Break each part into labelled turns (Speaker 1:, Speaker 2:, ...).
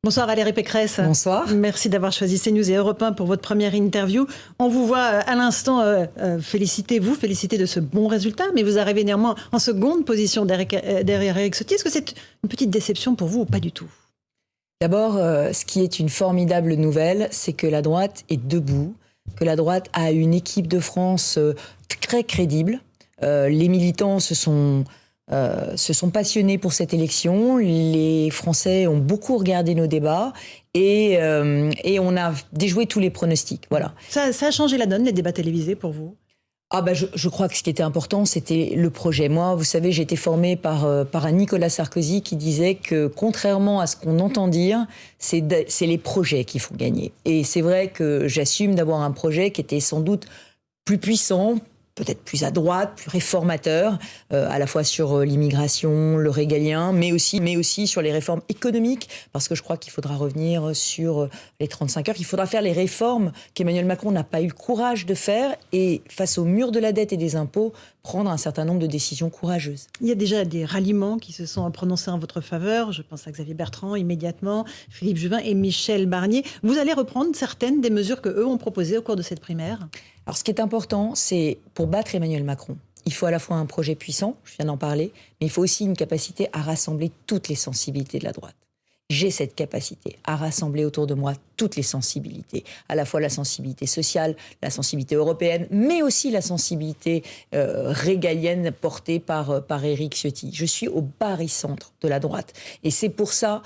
Speaker 1: Bonsoir Valérie Pécresse.
Speaker 2: Bonsoir.
Speaker 1: Merci d'avoir choisi CNews et Europe 1 pour votre première interview. On vous voit à l'instant féliciter de ce bon résultat, mais vous arrivez néanmoins en seconde position derrière Éric Ciotti. Est-ce que c'est une petite déception pour vous ou pas du tout?
Speaker 2: D'abord, ce qui est une formidable nouvelle, c'est que la droite est debout, que la droite a une équipe de France très crédible. Les militants se sont passionnés pour cette élection. Les Français ont beaucoup regardé nos débats et on a déjoué tous les pronostics. Voilà.
Speaker 1: Ça a changé la donne, les débats télévisés, pour vous?
Speaker 2: Je crois que ce qui était important, c'était le projet. Moi, vous savez, j'ai été formée par un Nicolas Sarkozy qui disait que, contrairement à ce qu'on entend dire, c'est les projets qui font gagner. Et c'est vrai que j'assume d'avoir un projet qui était sans doute plus puissant, peut-être plus à droite, plus réformateur, à la fois sur l'immigration, le régalien, mais aussi sur les réformes économiques, parce que je crois qu'il faudra revenir sur les 35 heures, qu'il faudra faire les réformes qu'Emmanuel Macron n'a pas eu le courage de faire, et face au mur de la dette et des impôts, prendre un certain nombre de décisions courageuses.
Speaker 1: Il y a déjà des ralliements qui se sont prononcés en votre faveur. Je pense à Xavier Bertrand immédiatement, Philippe Juvin et Michel Barnier. Vous allez reprendre certaines des mesures qu'eux ont proposées au cours de cette primaire?
Speaker 2: Alors, ce qui est important, c'est pour battre Emmanuel Macron, il faut à la fois un projet puissant, je viens d'en parler, mais il faut aussi une capacité à rassembler toutes les sensibilités de la droite. J'ai cette capacité à rassembler autour de moi toutes les sensibilités, à la fois la sensibilité sociale, la sensibilité européenne, mais aussi la sensibilité régalienne portée par Éric Ciotti. Je suis au barycentre de la droite. Et c'est pour ça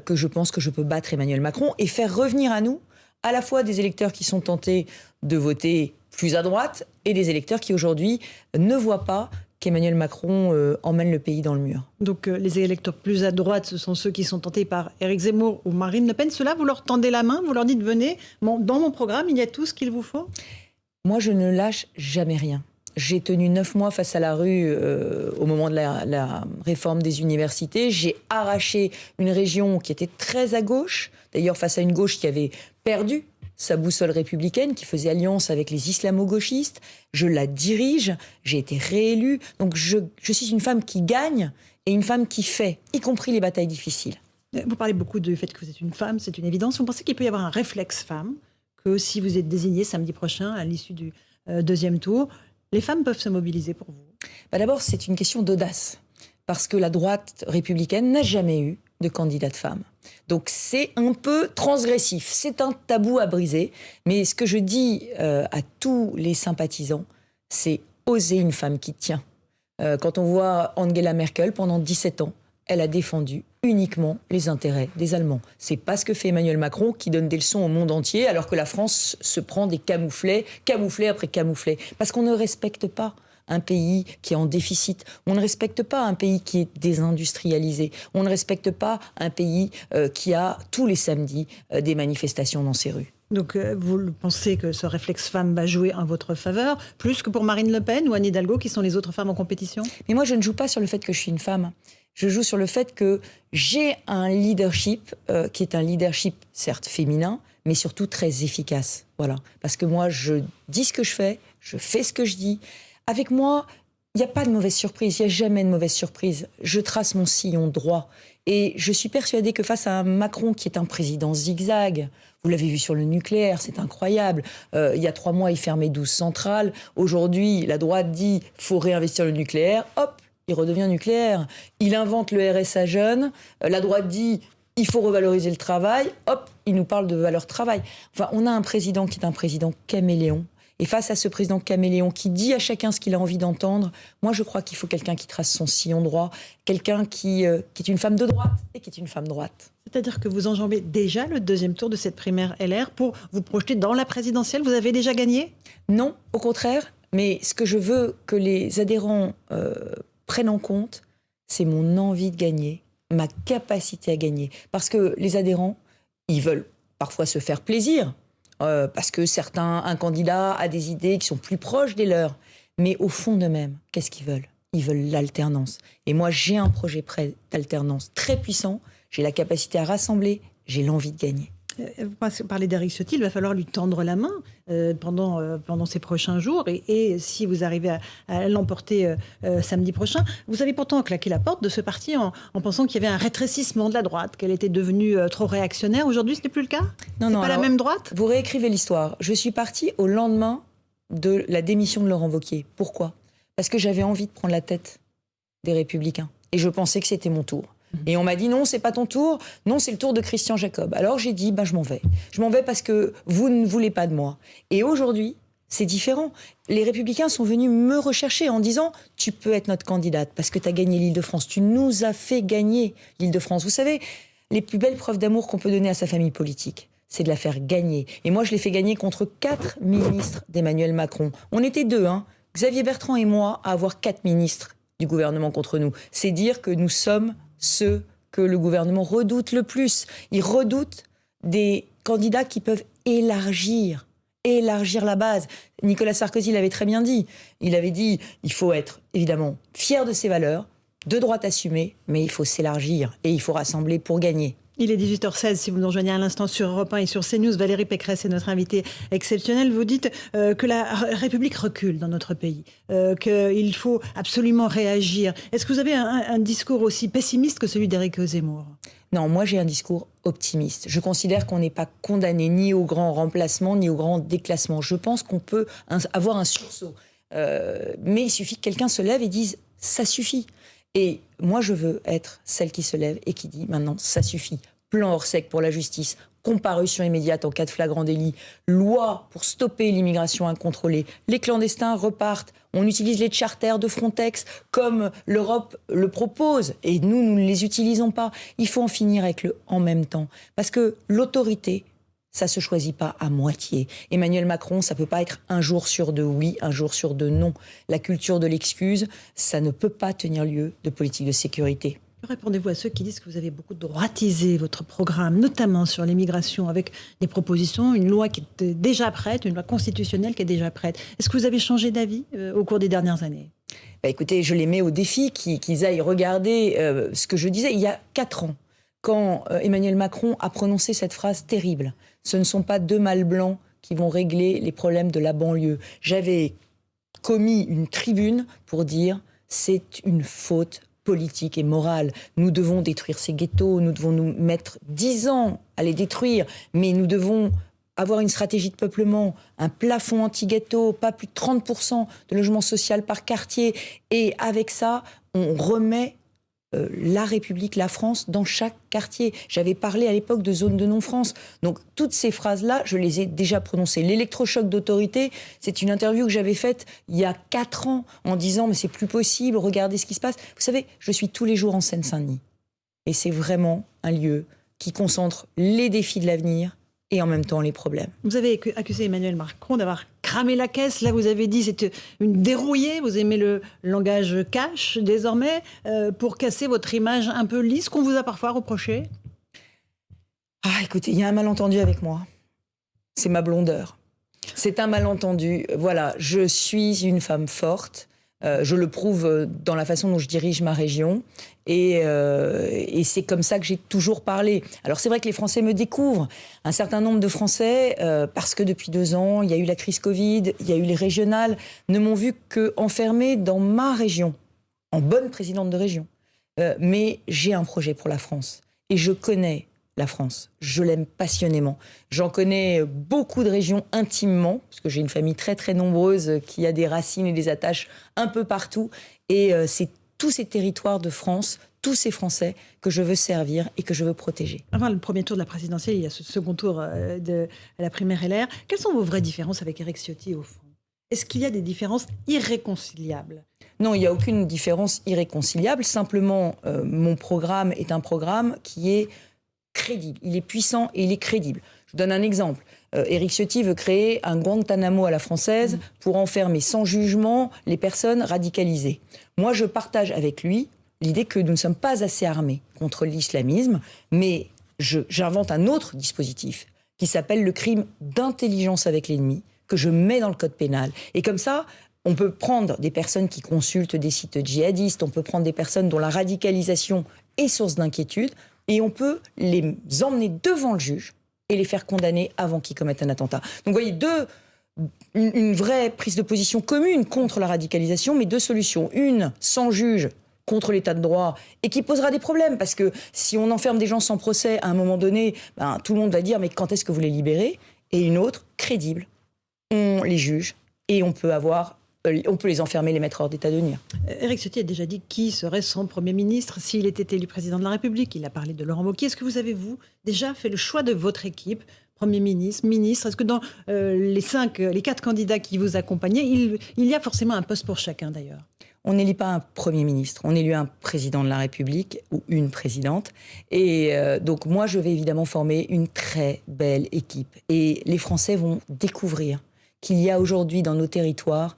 Speaker 2: que je pense que je peux battre Emmanuel Macron et faire revenir à nous à la fois des électeurs qui sont tentés de voter plus à droite et des électeurs qui aujourd'hui ne voient pas qu'Emmanuel Macron emmène le pays dans le mur.
Speaker 1: Donc les électeurs plus à droite, ce sont ceux qui sont tentés par Éric Zemmour ou Marine Le Pen. Ceux-là, vous leur tendez la main, vous leur dites venez, dans mon programme, il y a tout ce qu'il vous faut?
Speaker 2: Moi, je ne lâche jamais rien. J'ai tenu 9 mois face à la rue au moment de la réforme des universités. J'ai arraché une région qui était très à gauche, d'ailleurs face à une gauche qui avait perdu sa boussole républicaine, qui faisait alliance avec les islamo-gauchistes. Je la dirige, j'ai été réélue. Donc je suis une femme qui gagne et une femme qui fait, y compris les batailles difficiles.
Speaker 1: Vous parlez beaucoup du fait que vous êtes une femme, c'est une évidence. Vous pensez qu'il peut y avoir un réflexe femme, que si vous êtes désignée samedi prochain à l'issue du deuxième tour, les femmes peuvent se mobiliser pour vous?
Speaker 2: D'abord, c'est une question d'audace, parce que la droite républicaine n'a jamais eu de candidate femme. Donc c'est un peu transgressif, c'est un tabou à briser. Mais ce que je dis à tous les sympathisants, c'est oser une femme qui tient. Quand on voit Angela Merkel, pendant 17 ans, elle a défendu uniquement les intérêts des Allemands. C'est pas ce que fait Emmanuel Macron, qui donne des leçons au monde entier, alors que la France se prend des camouflets après camouflets. Parce qu'on ne respecte pas un pays qui est en déficit. On ne respecte pas un pays qui est désindustrialisé. On ne respecte pas un pays qui a tous les samedis des manifestations dans ses rues.
Speaker 1: Donc vous pensez que ce réflexe femme va jouer en votre faveur, plus que pour Marine Le Pen ou Anne Hidalgo, qui sont les autres femmes en compétition?
Speaker 2: Mais moi, je ne joue pas sur le fait que je suis une femme. Je joue sur le fait que j'ai un leadership qui est un leadership certes féminin, mais surtout très efficace. Voilà. Parce que moi, je dis ce que je fais ce que je dis. Avec moi, il n'y a pas de mauvaise surprise, il n'y a jamais de mauvaise surprise. Je trace mon sillon droit. Et je suis persuadée que face à un Macron qui est un président zigzag, vous l'avez vu sur le nucléaire, c'est incroyable. Il y a 3 mois, il fermait 12 centrales. Aujourd'hui, la droite dit « faut réinvestir le nucléaire ». Hop, il redevient nucléaire. Il invente le RSA jeune. La droite dit « il faut revaloriser le travail ». Hop, il nous parle de valeur travail. Enfin, on a un président qui est un président caméléon. Et face à ce président caméléon qui dit à chacun ce qu'il a envie d'entendre, moi je crois qu'il faut quelqu'un qui trace son sillon droit, quelqu'un qui est une femme de droite et qui est une femme droite.
Speaker 1: C'est-à-dire que vous enjambez déjà le deuxième tour de cette primaire LR pour vous projeter dans la présidentielle. Vous avez déjà gagné?
Speaker 2: Non, au contraire. Mais ce que je veux que les adhérents prennent en compte, c'est mon envie de gagner, ma capacité à gagner. Parce que les adhérents, ils veulent parfois se faire plaisir. Parce que un candidat a des idées qui sont plus proches des leurs. Mais au fond d'eux-mêmes, qu'est-ce qu'ils veulent? Ils veulent l'alternance. Et moi, j'ai un projet d'alternance très puissant. J'ai la capacité à rassembler. J'ai l'envie de gagner.
Speaker 1: Vous parlez d'Éric Ciotti, il va falloir lui tendre la main pendant ces prochains jours. Et si vous arrivez à l'emporter samedi prochain, vous avez pourtant claqué la porte de ce parti en pensant qu'il y avait un rétrécissement de la droite, qu'elle était devenue trop réactionnaire. Aujourd'hui, ce n'est plus le cas?
Speaker 2: Non,
Speaker 1: c'est pas la même droite?
Speaker 2: Vous réécrivez l'histoire. Je suis partie au lendemain de la démission de Laurent Wauquiez. Pourquoi? Parce que j'avais envie de prendre la tête des Républicains. Et je pensais que c'était mon tour. Et on m'a dit non, c'est pas ton tour, non, c'est le tour de Christian Jacob. Alors j'ai dit, je m'en vais. Je m'en vais parce que vous ne voulez pas de moi. Et aujourd'hui, c'est différent. Les Républicains sont venus me rechercher en disant, tu peux être notre candidate parce que tu as gagné l'Île-de-France. Tu nous as fait gagner l'Île-de-France. Vous savez, les plus belles preuves d'amour qu'on peut donner à sa famille politique, c'est de la faire gagner. Et moi, je l'ai fait gagner contre 4 ministres d'Emmanuel Macron. On était 2, Xavier Bertrand et moi, à avoir 4 ministres du gouvernement contre nous. C'est dire que nous sommes ceux que le gouvernement redoute le plus. Il redoute des candidats qui peuvent élargir la base. Nicolas Sarkozy l'avait très bien dit. Il avait dit, il faut être évidemment fier de ses valeurs, de droite assumée, mais il faut s'élargir et il faut rassembler pour gagner.
Speaker 1: Il est 18h16, si vous nous rejoignez à l'instant sur Europe 1 et sur CNews. Valérie Pécresse est notre invitée exceptionnelle. Vous dites que la République recule dans notre pays, qu'il faut absolument réagir. Est-ce que vous avez un discours aussi pessimiste que celui d'Éric Zemmour?
Speaker 2: Non, moi j'ai un discours optimiste. Je considère qu'on n'est pas condamné ni au grand remplacement, ni au grand déclassement. Je pense qu'on peut avoir un sursaut. Mais il suffit que quelqu'un se lève et dise « ça suffit ». Et moi, je veux être celle qui se lève et qui dit maintenant, ça suffit. Plan Orsec pour la justice, comparution immédiate en cas de flagrant délit, loi pour stopper l'immigration incontrôlée. Les clandestins repartent. On utilise les charters de Frontex comme l'Europe le propose. Et nous ne les utilisons pas. Il faut en finir avec le « en même temps ». Parce que l'autorité, ça se choisit pas à moitié. Emmanuel Macron, ça peut pas être un jour sur 2 oui, un jour sur 2 non. La culture de l'excuse, ça ne peut pas tenir lieu de politique de sécurité.
Speaker 1: Répondez-vous à ceux qui disent que vous avez beaucoup droitisé votre programme, notamment sur l'immigration, avec des propositions, une loi qui est déjà prête, une loi constitutionnelle qui est déjà prête. Est-ce que vous avez changé d'avis au cours des dernières années?
Speaker 2: Écoutez, je les mets au défi qu'ils aillent regarder ce que je disais il y a 4 ans, quand Emmanuel Macron a prononcé cette phrase terrible. Ce ne sont pas 2 mâles blancs qui vont régler les problèmes de la banlieue. J'avais commis une tribune pour dire c'est une faute politique et morale. Nous devons détruire ces ghettos, nous devons nous mettre 10 ans à les détruire, mais nous devons avoir une stratégie de peuplement, un plafond anti-ghetto, pas plus de 30% de logement social par quartier. Et avec ça, on remet la République, la France, dans chaque quartier. J'avais parlé à l'époque de zone de non-France. Donc, toutes ces phrases-là, je les ai déjà prononcées. L'électrochoc d'autorité, c'est une interview que j'avais faite il y a 4 ans, en disant « mais c'est plus possible, regardez ce qui se passe ». Vous savez, je suis tous les jours en Seine-Saint-Denis. Et c'est vraiment un lieu qui concentre les défis de l'avenir et en même temps les problèmes.
Speaker 1: Vous avez accusé Emmanuel Macron d'avoir cramé la caisse. Là, vous avez dit c'est une dérouillée. Vous aimez le langage cash désormais pour casser votre image un peu lisse qu'on vous a parfois reproché.
Speaker 2: Écoutez, il y a un malentendu avec moi. C'est ma blondeur. C'est un malentendu. Voilà, je suis une femme forte. Je le prouve dans la façon dont je dirige ma région. Et c'est comme ça que j'ai toujours parlé. Alors c'est vrai que les Français me découvrent. Un certain nombre de Français, parce que depuis 2 ans, il y a eu la crise Covid, il y a eu les régionales, ne m'ont vu qu'enfermée dans ma région, en bonne présidente de région. Mais j'ai un projet pour la France. Et je connais la France. Je l'aime passionnément. J'en connais beaucoup de régions intimement, parce que j'ai une famille très très nombreuse qui a des racines et des attaches un peu partout. Et c'est tous ces territoires de France, tous ces Français que je veux servir et que je veux protéger.
Speaker 1: Avant le premier tour de la présidentielle, il y a ce second tour de la primaire LR. Quelles sont vos vraies différences avec Éric Ciotti au fond? Est-ce qu'il y a des différences irréconciliables?
Speaker 2: Non, il n'y a aucune différence irréconciliable. Simplement, mon programme est un programme qui est crédible. Il est puissant et il est crédible. Je vous donne un exemple. Éric Ciotti veut créer un Guantanamo à la française pour enfermer sans jugement les personnes radicalisées. Moi, je partage avec lui l'idée que nous ne sommes pas assez armés contre l'islamisme, mais j'invente un autre dispositif qui s'appelle le crime d'intelligence avec l'ennemi, que je mets dans le code pénal. Et comme ça, on peut prendre des personnes qui consultent des sites djihadistes, on peut prendre des personnes dont la radicalisation est source d'inquiétude, et on peut les emmener devant le juge et les faire condamner avant qu'ils commettent un attentat. Donc vous voyez, une vraie prise de position commune contre la radicalisation, mais deux solutions. Une, sans juge, contre l'état de droit, et qui posera des problèmes, parce que si on enferme des gens sans procès, à un moment donné, tout le monde va dire, mais quand est-ce que vous les libérez? Et une autre, crédible. On les juge, et on peut les enfermer, les mettre hors d'état de nuire.
Speaker 1: Éric Ciotti a déjà dit qui serait son Premier ministre s'il était élu président de la République. Il a parlé de Laurent Wauquiez. Est-ce que vous avez, déjà fait le choix de votre équipe, Premier ministre, ministre? Est-ce que dans les 4 candidats qui vous accompagnaient, il y a forcément un poste pour chacun d'ailleurs?
Speaker 2: On n'élit pas un Premier ministre, on élit un président de la République ou une présidente. Et donc moi, je vais évidemment former une très belle équipe. Et les Français vont découvrir qu'il y a aujourd'hui dans nos territoires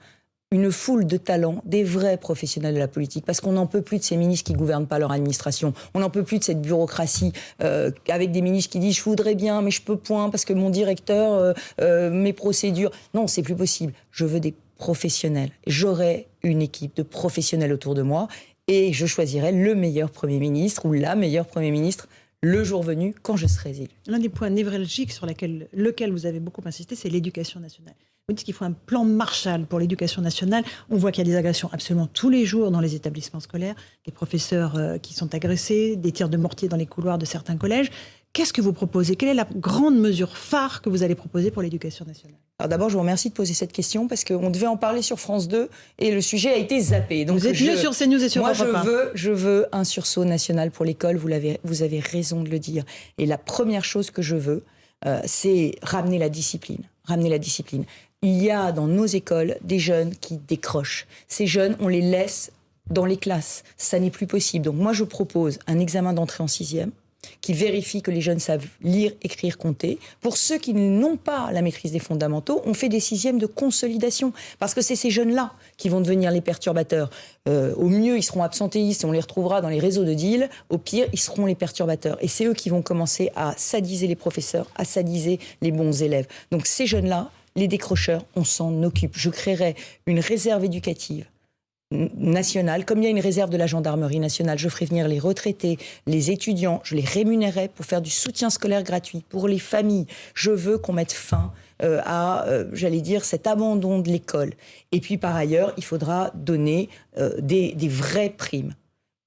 Speaker 2: une foule de talents, des vrais professionnels de la politique, parce qu'on n'en peut plus de ces ministres qui ne gouvernent pas leur administration. On n'en peut plus de cette bureaucratie avec des ministres qui disent « je voudrais bien, mais je peux point, parce que mon directeur, mes procédures... » Non, c'est plus possible. Je veux des professionnels. J'aurai une équipe de professionnels autour de moi et je choisirai le meilleur Premier ministre ou la meilleure Premier ministre le jour venu, quand je serai élu.
Speaker 1: L'un des points névralgiques sur lequel vous avez beaucoup insisté, c'est l'éducation nationale. Vous dites qu'il faut un plan Marshall pour l'éducation nationale. On voit qu'il y a des agressions absolument tous les jours dans les établissements scolaires, des professeurs qui sont agressés, des tirs de mortier dans les couloirs de certains collèges. Qu'est-ce que vous proposez? Quelle est la grande mesure phare que vous allez proposer pour l'éducation nationale?
Speaker 2: Alors d'abord, je vous remercie de poser cette question parce qu'on devait en parler sur France 2 et le sujet a été zappé. Donc
Speaker 1: vous êtes mieux sur CNews et sur Europe 1.
Speaker 2: Moi, je veux un sursaut national pour l'école, vous avez raison de le dire. Et la première chose que je veux, c'est ramener la discipline. Ramener la discipline. Il y a dans nos écoles des jeunes qui décrochent. Ces jeunes, on les laisse dans les classes. Ça n'est plus possible. Donc moi, je propose un examen d'entrée en 6e qui vérifie que les jeunes savent lire, écrire, compter. Pour ceux qui n'ont pas la maîtrise des fondamentaux, on fait des 6e de consolidation. Parce que c'est ces jeunes-là qui vont devenir les perturbateurs. Au mieux, ils seront absentéistes, on les retrouvera dans les réseaux de deal. Au pire, ils seront les perturbateurs. Et c'est eux qui vont commencer à sadiser les professeurs, à sadiser les bons élèves. Donc ces jeunes-là, les décrocheurs, on s'en occupe. Je créerai une réserve éducative nationale, comme il y a une réserve de la gendarmerie nationale. Je ferai venir les retraités, les étudiants, je les rémunérerai pour faire du soutien scolaire gratuit pour les familles. Je veux qu'on mette fin à, j'allais dire, cet abandon de l'école. Et puis par ailleurs, il faudra donner des vraies primes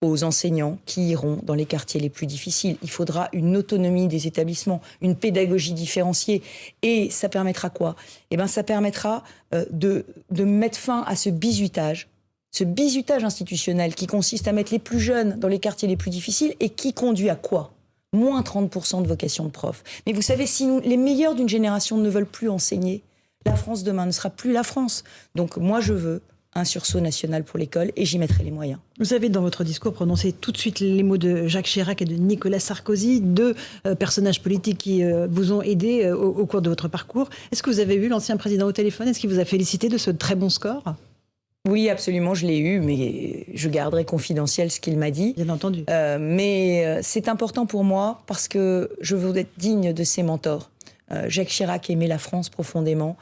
Speaker 2: aux enseignants qui iront dans les quartiers les plus difficiles. Il faudra une autonomie des établissements, une pédagogie différenciée. Et ça permettra quoi? Eh bien, ça permettra de mettre fin à ce bizutage institutionnel qui consiste à mettre les plus jeunes dans les quartiers les plus difficiles et qui conduit à quoi? Moins 30% de vocation de prof. Mais vous savez, si les meilleurs d'une génération ne veulent plus enseigner, la France demain ne sera plus la France. Donc moi, je veux un sursaut national pour l'école et j'y mettrai les moyens.
Speaker 1: Vous avez dans votre discours prononcé tout de suite les mots de Jacques Chirac et de Nicolas Sarkozy, deux personnages politiques qui vous ont aidé au cours de votre parcours. Est-ce que vous avez eu l'ancien président au téléphone? Est-ce qu'il vous a félicité de ce très bon score?
Speaker 2: Oui, absolument, je l'ai eu, mais je garderai confidentiel ce qu'il m'a dit.
Speaker 1: Bien entendu.
Speaker 2: Mais c'est important pour moi parce que je veux être digne de ses mentors. Jacques Chirac aimait la France profondément.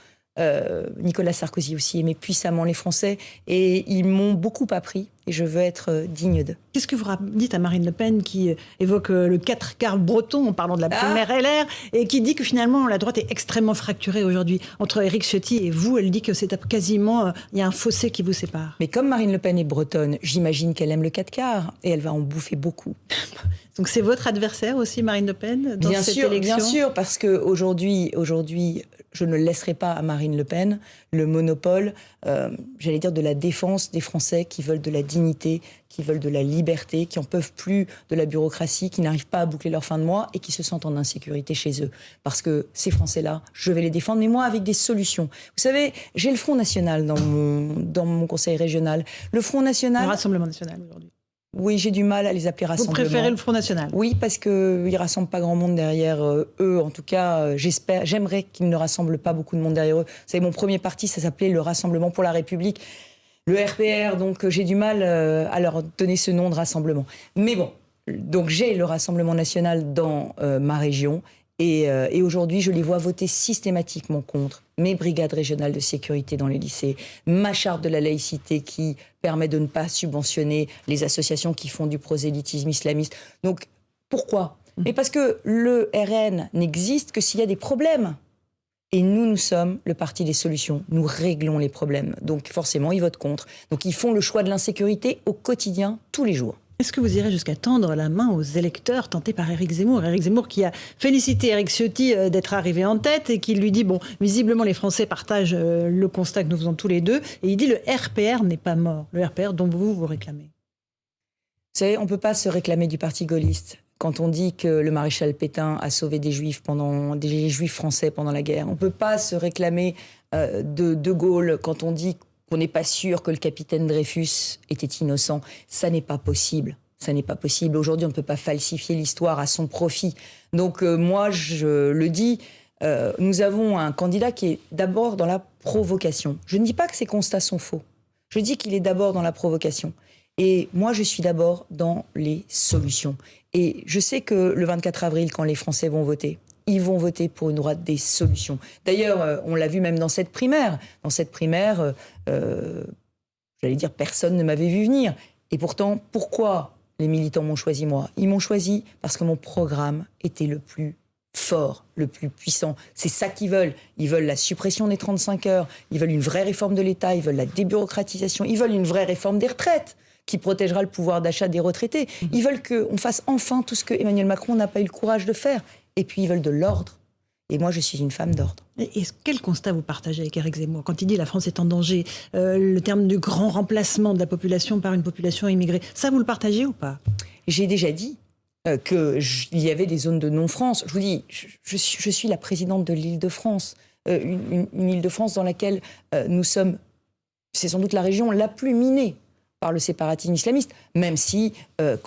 Speaker 2: Nicolas Sarkozy aussi aimait puissamment les Français et ils m'ont beaucoup appris et je veux être digne d'eux.
Speaker 1: Qu'est-ce que vous dites à Marine Le Pen qui évoque le 4 quarts breton en parlant de la primaire LR et qui dit que finalement la droite est extrêmement fracturée aujourd'hui entre Éric Ciotti et vous? Elle dit que c'est quasiment, il y a un fossé qui vous sépare.
Speaker 2: Mais comme Marine Le Pen est bretonne, j'imagine qu'elle aime le 4 quarts et elle va en bouffer beaucoup.
Speaker 1: Donc c'est votre adversaire aussi, Marine Le Pen, dans cette élection?
Speaker 2: Bien sûr, parce qu'aujourd'hui, je ne laisserai pas à Marine Le Pen le monopole, j'allais dire, de la défense des Français qui veulent de la dignité, qui veulent de la liberté, qui n'en peuvent plus de la bureaucratie, qui n'arrivent pas à boucler leur fin de mois et qui se sentent en insécurité chez eux. Parce que ces Français-là, je vais les défendre, mais moi avec des solutions. Vous savez, j'ai le Front National dans mon conseil régional. Le Front National...
Speaker 1: Le Rassemblement National aujourd'hui.
Speaker 2: Oui, j'ai du mal à les appeler rassemblement.
Speaker 1: Vous préférez le Front National?
Speaker 2: Oui, parce qu'ils ne rassemblent pas grand monde derrière eux. En tout cas, j'aimerais qu'ils ne rassemblent pas beaucoup de monde derrière eux. Vous savez, mon premier parti, ça s'appelait le Rassemblement pour la République, le RPR, donc j'ai du mal à leur donner ce nom de rassemblement. Mais bon, donc j'ai le Rassemblement National dans ma région. Et aujourd'hui, je les vois voter systématiquement contre mes brigades régionales de sécurité dans les lycées, ma charte de la laïcité qui permet de ne pas subventionner les associations qui font du prosélytisme islamiste. Donc, pourquoi ? Mais parce que le RN n'existe que s'il y a des problèmes. Et nous sommes le parti des solutions. Nous réglons les problèmes. Donc forcément, ils votent contre. Donc ils font le choix de l'insécurité au quotidien, tous les jours.
Speaker 1: Est-ce que vous irez jusqu'à tendre la main aux électeurs tentés par Éric Zemmour? Éric Zemmour qui a félicité Éric Ciotti d'être arrivé en tête et qui lui dit, bon, visiblement les Français partagent le constat que nous faisons tous les deux. Et il dit, le RPR n'est pas mort. Le RPR dont vous réclamez.
Speaker 2: Vous savez, on ne peut pas se réclamer du parti gaulliste quand on dit que le maréchal Pétain a sauvé des juifs français pendant la guerre. On ne peut pas se réclamer de Gaulle quand on dit qu'on n'est pas sûr que le capitaine Dreyfus était innocent. Ça n'est pas possible. Ça n'est pas possible. Aujourd'hui, on ne peut pas falsifier l'histoire à son profit. Donc moi, je le dis, nous avons un candidat qui est d'abord dans la provocation. Je ne dis pas que ses constats sont faux. Je dis qu'il est d'abord dans la provocation. Et moi, je suis d'abord dans les solutions. Et je sais que le 24 avril, quand les Français vont voter, ils vont voter pour une droite des solutions. D'ailleurs, on l'a vu même dans cette primaire. Dans cette primaire, j'allais dire, personne ne m'avait vu venir. Et pourtant, pourquoi les militants m'ont choisi moi? Ils m'ont choisi parce que mon programme était le plus fort, le plus puissant. C'est ça qu'ils veulent. Ils veulent la suppression des 35 heures. Ils veulent une vraie réforme de l'État. Ils veulent la débureaucratisation. Ils veulent une vraie réforme des retraites qui protégera le pouvoir d'achat des retraités. Ils veulent qu'on fasse enfin tout ce que Emmanuel Macron n'a pas eu le courage de faire. Et puis, ils veulent de l'ordre. Et moi, je suis une femme d'ordre.
Speaker 1: Et quel constat vous partagez avec Éric Zemmour quand il dit « la France est en danger », le terme du grand remplacement de la population par une population immigrée, ça, vous le partagez ou pas?
Speaker 2: J'ai déjà dit qu'il y avait des zones de non-France. Je vous dis, je suis la présidente de l'Île-de-France. Une Île-de-France dans laquelle nous sommes, c'est sans doute la région la plus minée par le séparatisme islamiste, même si,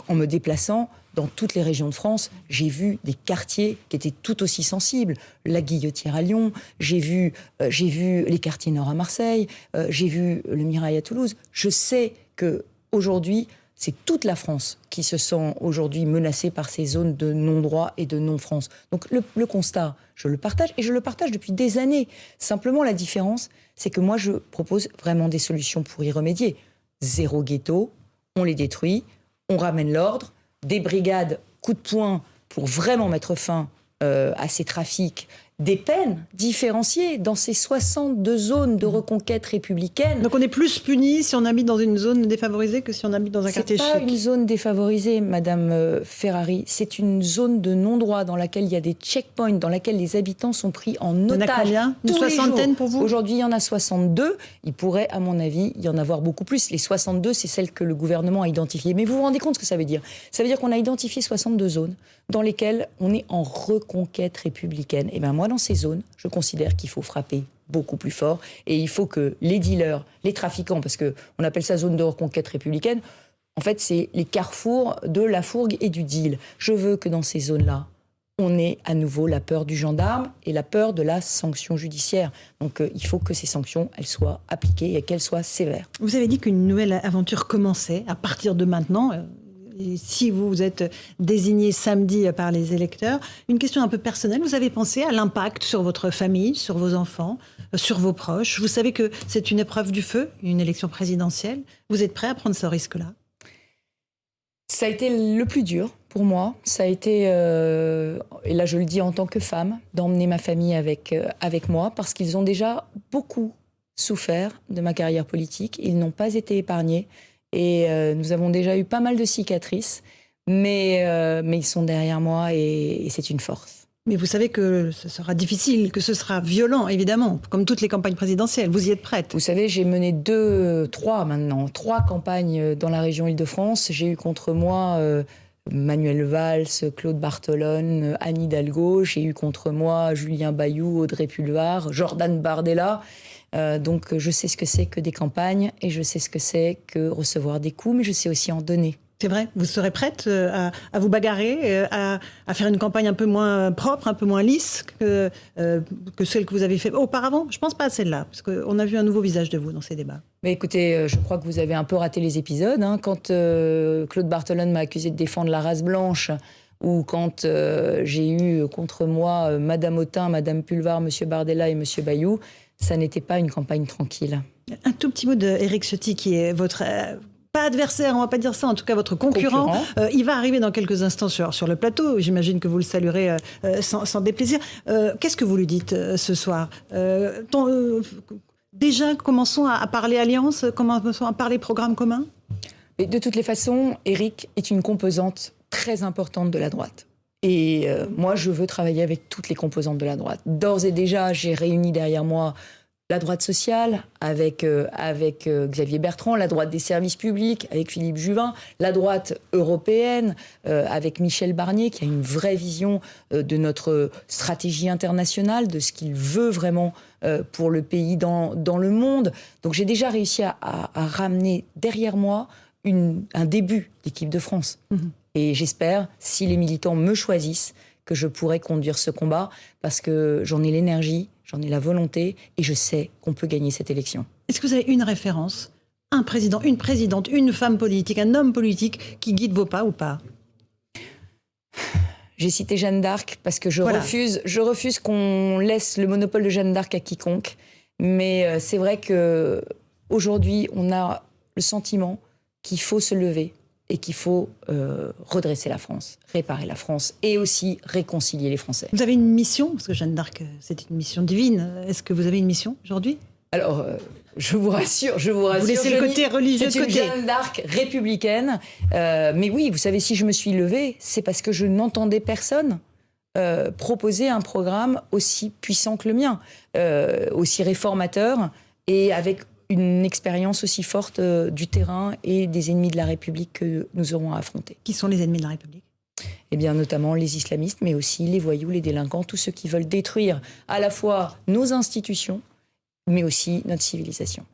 Speaker 2: en me déplaçant dans toutes les régions de France, j'ai vu des quartiers qui étaient tout aussi sensibles. La Guillotière à Lyon, j'ai vu les quartiers nord à Marseille, j'ai vu le Mirail à Toulouse. Je sais qu'aujourd'hui, c'est toute la France qui se sent aujourd'hui menacée par ces zones de non-droit et de non-France. Donc le constat, je le partage, et je le partage depuis des années. Simplement, la différence, c'est que moi, je propose vraiment des solutions pour y remédier. Zéro ghetto, on les détruit, on ramène l'ordre, des brigades coup de poing pour vraiment mettre fin à ces trafics, des peines différenciées dans ces 62 zones de reconquête républicaine.
Speaker 1: Donc on est plus puni si on habite dans une zone défavorisée que si on habite dans un quartier chic.
Speaker 2: C'est pas une zone défavorisée, Madame Ferrari. C'est une zone de non-droit dans laquelle il y a des checkpoints, dans laquelle les habitants sont pris en otage.
Speaker 1: Il y en a combien? Une soixantaine pour vous?
Speaker 2: Aujourd'hui, il y en a 62. Il pourrait, à mon avis, y en avoir beaucoup plus. Les 62, c'est celles que le gouvernement a identifiées. Mais vous vous rendez compte ce que ça veut dire? Ça veut dire qu'on a identifié 62 zones dans lesquelles on est en reconquête républicaine. Et bien moi, dans ces zones, je considère qu'il faut frapper beaucoup plus fort et il faut que les dealers, les trafiquants, parce qu'on appelle ça zone de reconquête républicaine, en fait, c'est les carrefours de la fourgue et du deal. Je veux que dans ces zones-là, on ait à nouveau la peur du gendarme et la peur de la sanction judiciaire. Donc il faut que ces sanctions, elles soient appliquées et qu'elles soient sévères.
Speaker 1: Vous avez dit qu'une nouvelle aventure commençait à partir de maintenant. Et si vous êtes désigné samedi par les électeurs, une question un peu personnelle, vous avez pensé à l'impact sur votre famille, sur vos enfants, sur vos proches? Vous savez que c'est une épreuve du feu, une élection présidentielle. Vous êtes prêt à prendre ce risque-là?
Speaker 2: Ça a été le plus dur pour moi. Ça a été, et là je le dis en tant que femme, d'emmener ma famille avec moi, parce qu'ils ont déjà beaucoup souffert de ma carrière politique. Ils n'ont pas été épargnés. Et nous avons déjà eu pas mal de cicatrices, mais ils sont derrière moi et c'est une force.
Speaker 1: Mais vous savez que ce sera difficile, que ce sera violent, évidemment, comme toutes les campagnes présidentielles. Vous y êtes prête?
Speaker 2: Vous savez, j'ai mené trois campagnes dans la région Île-de-France. J'ai eu contre moi Manuel Valls, Claude Barthelone, Anne Hidalgo. J'ai eu contre moi Julien Bayou, Audrey Pulvar, Jordan Bardella. Donc je sais ce que c'est que des campagnes et je sais ce que c'est que recevoir des coups, mais je sais aussi en donner.
Speaker 1: C'est vrai? Vous serez prête à vous bagarrer, à faire une campagne un peu moins propre, un peu moins lisse que celle que vous avez fait auparavant? Je ne pense pas à celle-là, parce qu'on a vu un nouveau visage de vous dans ces débats.
Speaker 2: Mais écoutez, je crois que vous avez un peu raté les épisodes. Hein, quand Claude Barthelone m'a accusé de défendre la race blanche, ou quand j'ai eu contre moi Madame Autain, Madame Pulvar, Monsieur Bardella et Monsieur Bayou, ça n'était pas une campagne tranquille.
Speaker 1: Un tout petit mot d'Éric Ciotti, qui est votre pas adversaire, on va pas dire ça, en tout cas votre concurrent. Il va arriver dans quelques instants sur le plateau. J'imagine que vous le saluerez sans déplaisir. Qu'est-ce que vous lui dites ce soir? Déjà, commençons à parler alliance, commençons à parler programme commun.
Speaker 2: Mais de toutes les façons, Éric est une composante très importante de la droite. Et moi, je veux travailler avec toutes les composantes de la droite. D'ores et déjà, j'ai réuni derrière moi la droite sociale avec Xavier Bertrand, la droite des services publics avec Philippe Juvin, la droite européenne avec Michel Barnier, qui a une vraie vision de notre stratégie internationale, de ce qu'il veut vraiment pour le pays dans le monde. Donc j'ai déjà réussi à ramener derrière moi un début d'équipe de France. Et j'espère, si les militants me choisissent, que je pourrai conduire ce combat, parce que j'en ai l'énergie, j'en ai la volonté, et je sais qu'on peut gagner cette élection.
Speaker 1: Est-ce que vous avez une référence, un président, une présidente, une femme politique, un homme politique qui guide vos pas ou pas?
Speaker 2: J'ai cité Jeanne d'Arc parce que je refuse qu'on laisse le monopole de Jeanne d'Arc à quiconque. Mais c'est vrai qu'aujourd'hui, on a le sentiment qu'il faut se lever et qu'il faut redresser la France, réparer la France et aussi réconcilier les Français.
Speaker 1: Vous avez une mission? Parce que Jeanne d'Arc, c'était une mission divine. Est-ce que vous avez une mission aujourd'hui?
Speaker 2: Alors, je vous rassure.
Speaker 1: Vous laissez le côté religieux de côté.
Speaker 2: C'est une Jeanne d'Arc républicaine. Mais oui, vous savez, si je me suis levée, c'est parce que je n'entendais personne proposer un programme aussi puissant que le mien, aussi réformateur et avec une expérience aussi forte du terrain et des ennemis de la République que nous aurons à affronter.
Speaker 1: Qui sont les ennemis de la République?
Speaker 2: Eh bien, notamment les islamistes, mais aussi les voyous, les délinquants, tous ceux qui veulent détruire à la fois nos institutions, mais aussi notre civilisation.